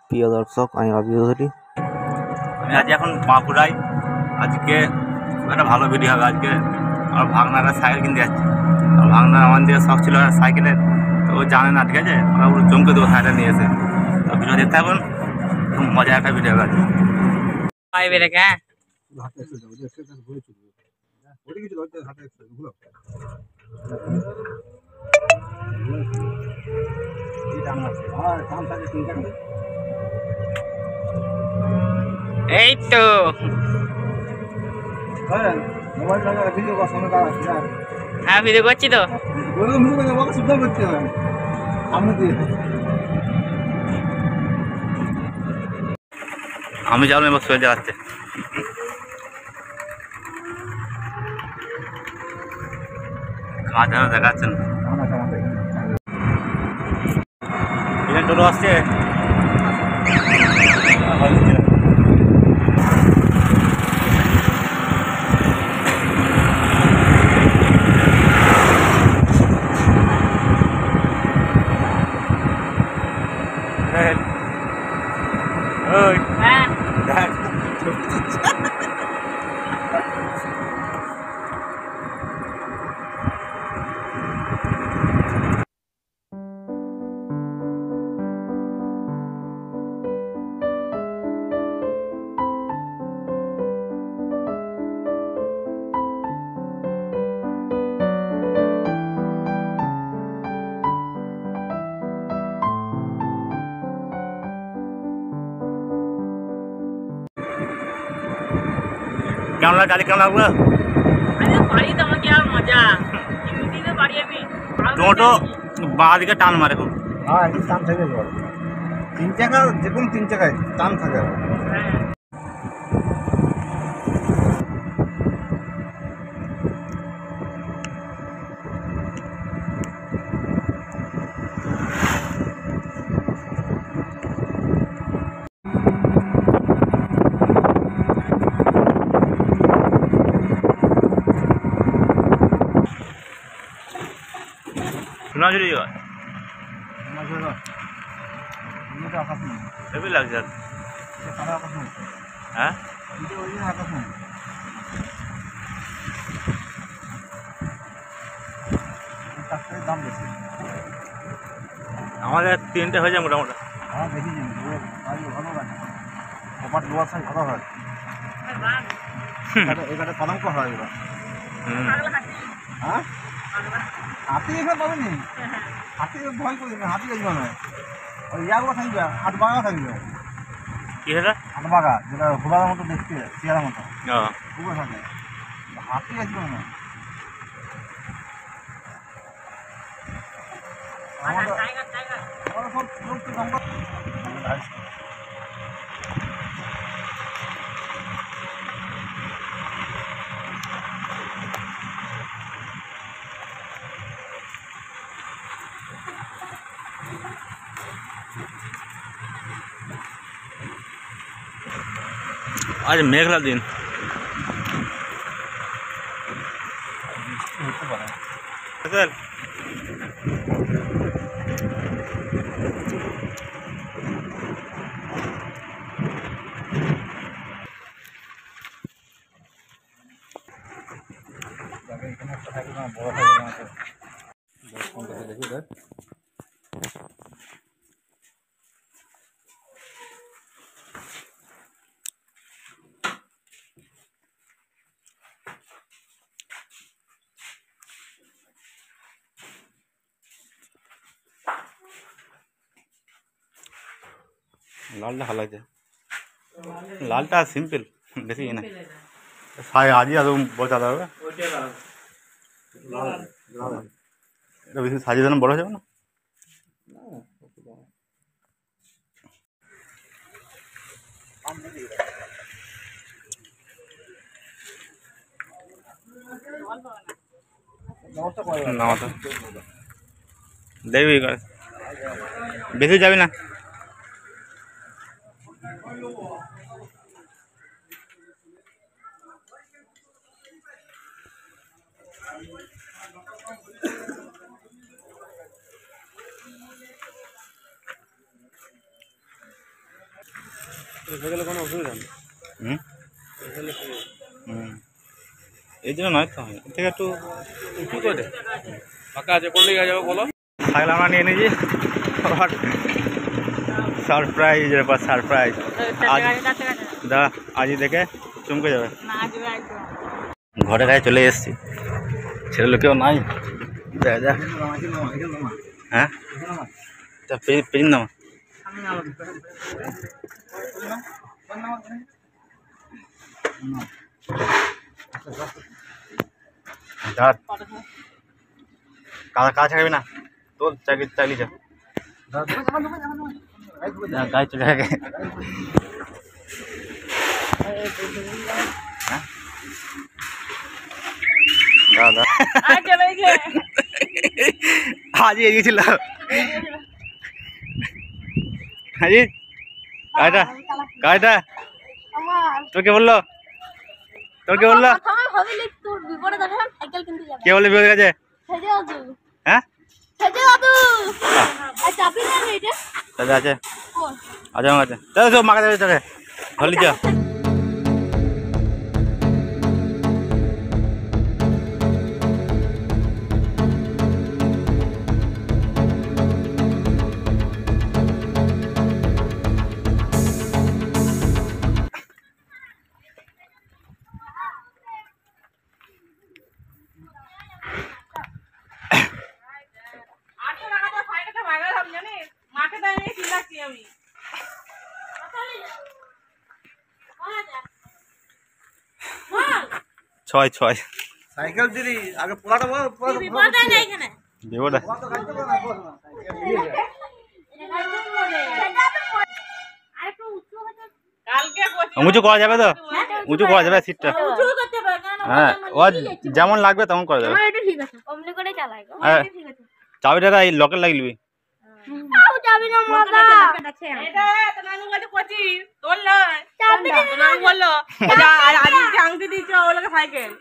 প্রিয় দর্শক, আমি অভি চৌধুরী। আমি আজ এখন বাঁকুড়ায়। আজকে একটা ভালো ভিডিও হবে। আজকে আমার ভাগনারা সাইকেল কিনতে যাচ্ছে। আর ভাগনার আমার দিকে শখ ছিল সাইকেলের, তো ও জানে না, ঠিক আছে, ওরা পুরো চমকে দেবো সাইকেল নিয়ে এসে। তো ভিডিও দেখতে থাকুন, খুব মজার একটা ভিডিও হবে আজকে। এই তো হ্যাঁ ভিডিও করছি তো। আমি যাবো এবার সোজা যাচ্ছে। কাজ যেন দেখাচ্ছেন, টোটো আসছে। কেমন লাগে গাড়ি, কেমন লাগলো? টোটো বাঁ দিকে টান মারে খুব। হ্যাঁ, টান থাকে, তিন চাকা, যে কোনো তিন চাকায় টান থাকে। সোনাঝুরি হেভি লাগছে। হ্যাঁ, দাম বেশি, আমাদের তিনটে হয়ে যায় মোটামুটি। আমার বেশি ভালো লাগে, কপাট লোয়ার সাইজ ভালো হয়, এখানে কলঙ্ক হয় এবার। হ্যাঁ, হাতি এখানে পাবেনি, হাতি ভয় করি না, হাতি আসবে না, ওই ইয়াগুলো থাকবে, হাট বাগা থাকবে। কি সেটা? হাট বাগা, যেটা ঘোড়ার মতো দেখতে, চেয়ারের মতো, ও ওগুলো থাকে, হাতি আসবে না। আমাদের সব লোক তো নম্বর আজ মেঘলা দিন। স্যার এখানে একটা থাকে না, বড় থাকে না, 10-15 দেখি দেখ। লালটা ভালো লাগছে, লালটা সিম্পল, বেশি না সাই আজই আদৌ বড় চালা হবে, এটা বেশি সাজিয়ে দেন বড় হয়ে যাবে না। নামাতে দেখবি, বেশি যাবি না। কোনো অসুবিধা নেই। হুম হুম এই জন্য নয় তো এর থেকে একটু কি করে ফাঁকা আছে কোন দিকে যাবো বলো? সাইকেল আমরা নিয়ে নিয়েছি সারপ্রাইজ এরপর সারপ্রাইজ আজ দা আজই দেখে চমকে যাবে ঘরে গায়ে চলে এসেছি ছেলে লোকেও নাই যা যা হ্যাঁ তা পেন নামা কাজ ছাড়বি না তোর চাকরি যা গায়ে চলে গেছে দাদা আজ এগিয়েছিল হাজি গাড়িটা গাড়িটা তোর কে বললো কে বললো বিপদ গেছে হ্যাঁ দাদা আছে আচ্ছা আমার আছে দাদা সব মাকা দেবে তোকে হলি যা ছয় ছয় সাইকেল দিলি আগে পোলাটা বল দেবো না উঁচু করা যাবে তো উঁচু করা যাবে সিটটা হ্যাঁ ও যেমন লাগবে তেমন করা যাবে হ্যাঁ চাবিটা এই লকের লাগিয়ে সাইকেল